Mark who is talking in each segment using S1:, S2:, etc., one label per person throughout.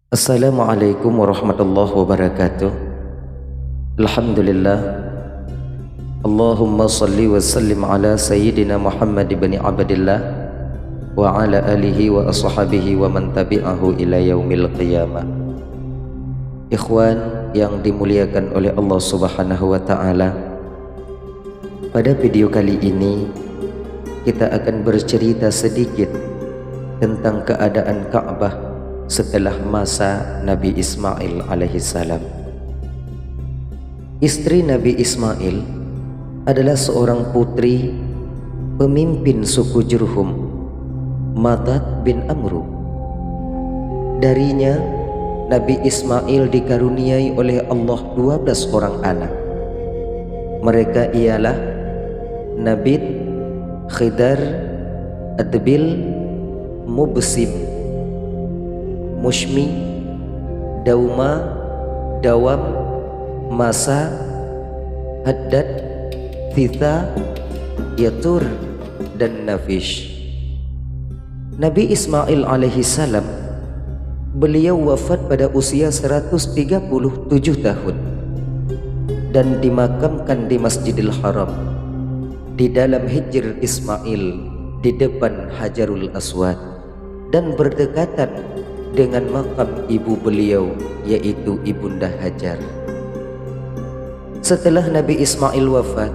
S1: Assalamualaikum warahmatullahi wabarakatuh. Alhamdulillah. Allahumma salli wa sallim ala sayyidina Muhammad ibn Abdillah wa ala alihi wa ashabihi wa man tabi'ahu ila yaumil qiyamah. Ikhwan yang dimuliakan oleh Allah Subhanahu wa taala, pada video kali ini kita akan bercerita sedikit tentang keadaan Ka'bah setelah masa Nabi Ismail alaihissalam. Istri Nabi Ismail adalah seorang putri pemimpin suku Jurhum, Madad bin Amru. Darinya Nabi Ismail dikaruniai oleh Allah 12 orang anak. Mereka ialah Nabit, Khidar, Adbil, Mubsim, Mushmi, Dauma, Dawam, Masa, Haddad, Thitha, Yatur, dan Nafish. Nabi Ismail alaihissalam, beliau wafat pada usia 137 tahun dan dimakamkan di Masjidil Haram di dalam Hijr Ismail di depan Hajarul Aswad dan berdekatan dengan makam ibu beliau, yaitu Ibunda Hajar. Setelah Nabi Ismail wafat,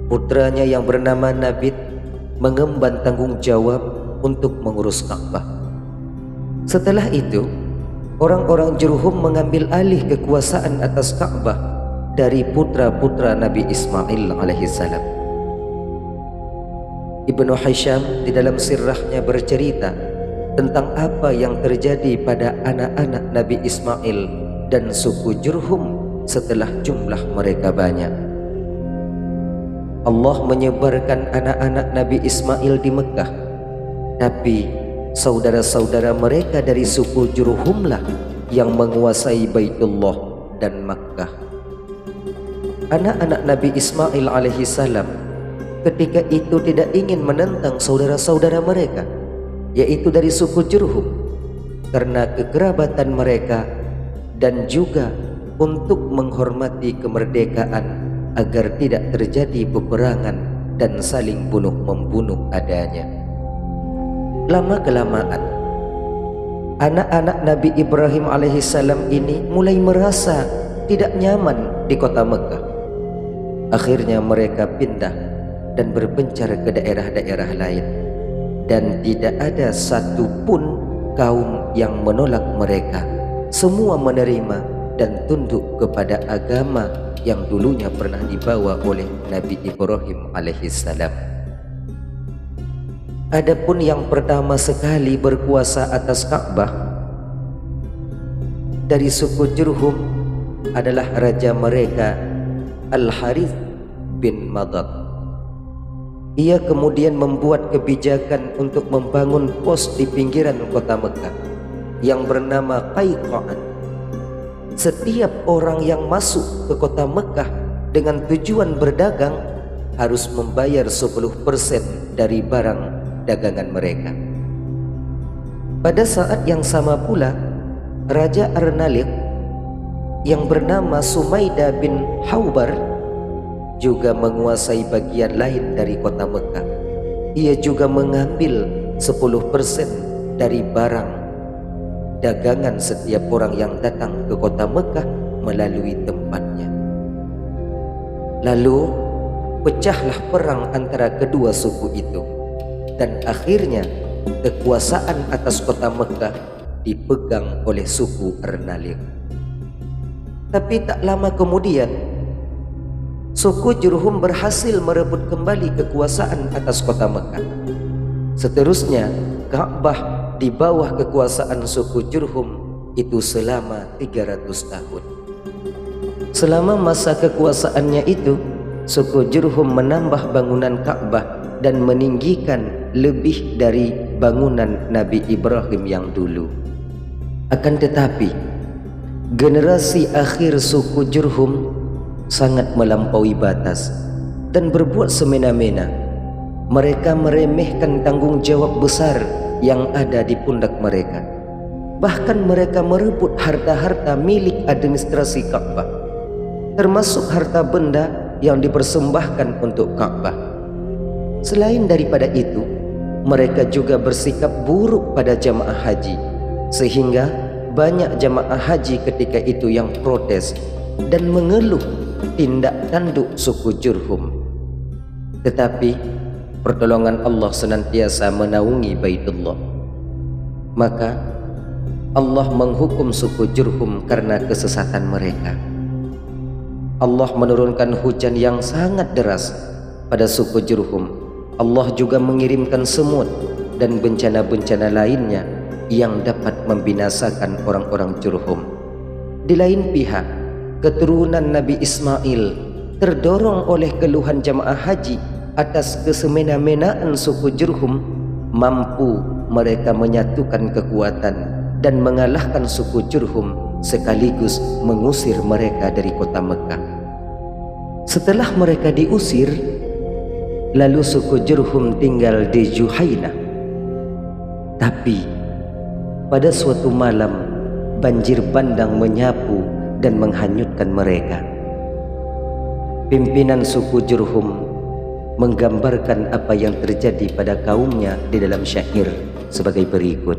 S1: putranya yang bernama Nabit mengemban tanggung jawab untuk mengurus Ka'bah. Setelah itu, orang-orang Jurhum mengambil alih kekuasaan atas Ka'bah dari putra-putra Nabi Ismail alaihissalam. Ibnu Hisham di dalam sirahnya bercerita tentang apa yang terjadi pada anak-anak Nabi Ismail dan suku Jurhum setelah jumlah mereka banyak. Allah menyebarkan anak-anak Nabi Ismail di Mekah, tapi saudara-saudara mereka dari suku Jurhumlah yang menguasai Baitullah dan Makkah. Anak-anak Nabi Ismail alaihissalam ketika itu tidak ingin menentang saudara-saudara mereka, yaitu dari suku Jurhum, karena kekerabatan mereka dan juga untuk menghormati kemerdekaan agar tidak terjadi peperangan dan saling bunuh-membunuh adanya. Lama-kelamaan anak-anak Nabi Ibrahim alaihissalam ini mulai merasa tidak nyaman di kota Mekah. Akhirnya mereka pindah dan berpencar ke daerah-daerah lain, dan tidak ada satu pun kaum yang menolak mereka. Semua menerima dan tunduk kepada agama yang dulunya pernah dibawa oleh Nabi Ibrahim alaihissalam. Adapun yang pertama sekali berkuasa atas Ka'bah dari suku Jurhum adalah raja mereka Al-Harith bin Madad. Ia kemudian membuat kebijakan untuk membangun pos di pinggiran kota Mekah yang bernama Qaiqa'an. Setiap orang yang masuk ke kota Mekah dengan tujuan berdagang harus membayar 10% dari barang dagangan mereka. Pada saat yang sama pula, Raja Arnalik yang bernama Sumaidah bin Haubar juga menguasai bagian lain dari kota Mekah. Ia juga mengambil 10% dari barang dagangan setiap orang yang datang ke kota Mekah melalui tempatnya. Lalu pecahlah perang antara kedua suku itu, dan akhirnya kekuasaan atas kota Mekah dipegang oleh suku Arnalik. Tapi tak lama kemudian suku Jurhum berhasil merebut kembali kekuasaan atas kota Mekah. Seterusnya, Ka'bah di bawah kekuasaan suku Jurhum itu selama 300 tahun. Selama masa kekuasaannya itu, suku Jurhum menambah bangunan Ka'bah dan meninggikan lebih dari bangunan Nabi Ibrahim yang dulu. Akan tetapi, generasi akhir suku Jurhum sangat melampaui batas dan berbuat semena-mena. Mereka meremehkan tanggung jawab besar yang ada di pundak mereka. Bahkan mereka merebut harta-harta milik administrasi Ka'bah, termasuk harta benda yang dipersembahkan untuk Ka'bah. Selain daripada itu, mereka juga bersikap buruk pada jamaah haji, sehingga banyak jamaah haji ketika itu yang protes dan mengeluh tindak tanduk suku Jurhum. Tetapi pertolongan Allah senantiasa menaungi Baitullah. Maka Allah menghukum suku Jurhum karena kesesatan mereka. Allah menurunkan hujan yang sangat deras pada suku Jurhum. Allah juga mengirimkan semut dan bencana-bencana lainnya yang dapat membinasakan orang-orang Jurhum. Di lain pihak, keturunan Nabi Ismail terdorong oleh keluhan jamaah haji atas kesemena-menaan suku Jurhum, mampu mereka menyatukan kekuatan dan mengalahkan suku Jurhum sekaligus mengusir mereka dari kota Mekah. Setelah mereka diusir, lalu suku Jurhum tinggal di Juhaynah. Tapi pada suatu malam, banjir bandang menyapu dan menghanyutkan mereka. Pimpinan suku Jurhum menggambarkan apa yang terjadi pada kaumnya di dalam syair sebagai berikut.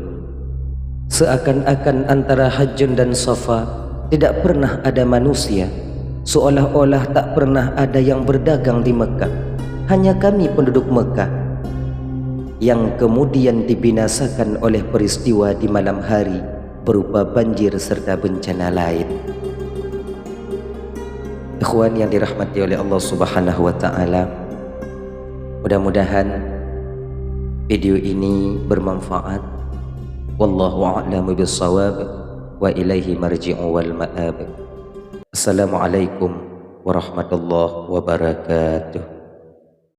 S1: Seakan-akan antara Hajjun dan Safa tidak pernah ada manusia, seolah-olah tak pernah ada yang berdagang di Mekah. Hanya kami penduduk Mekah yang kemudian dibinasakan oleh peristiwa di malam hari berupa banjir serta bencana lain. Ikhwan yang dirahmati oleh Allah Subhanahu wa taala, mudah-mudahan video ini bermanfaat. Wallahu a'lamu bis-shawab wa ilaihi marji'u wal ma'ab. Assalamualaikum warahmatullahi wabarakatuh.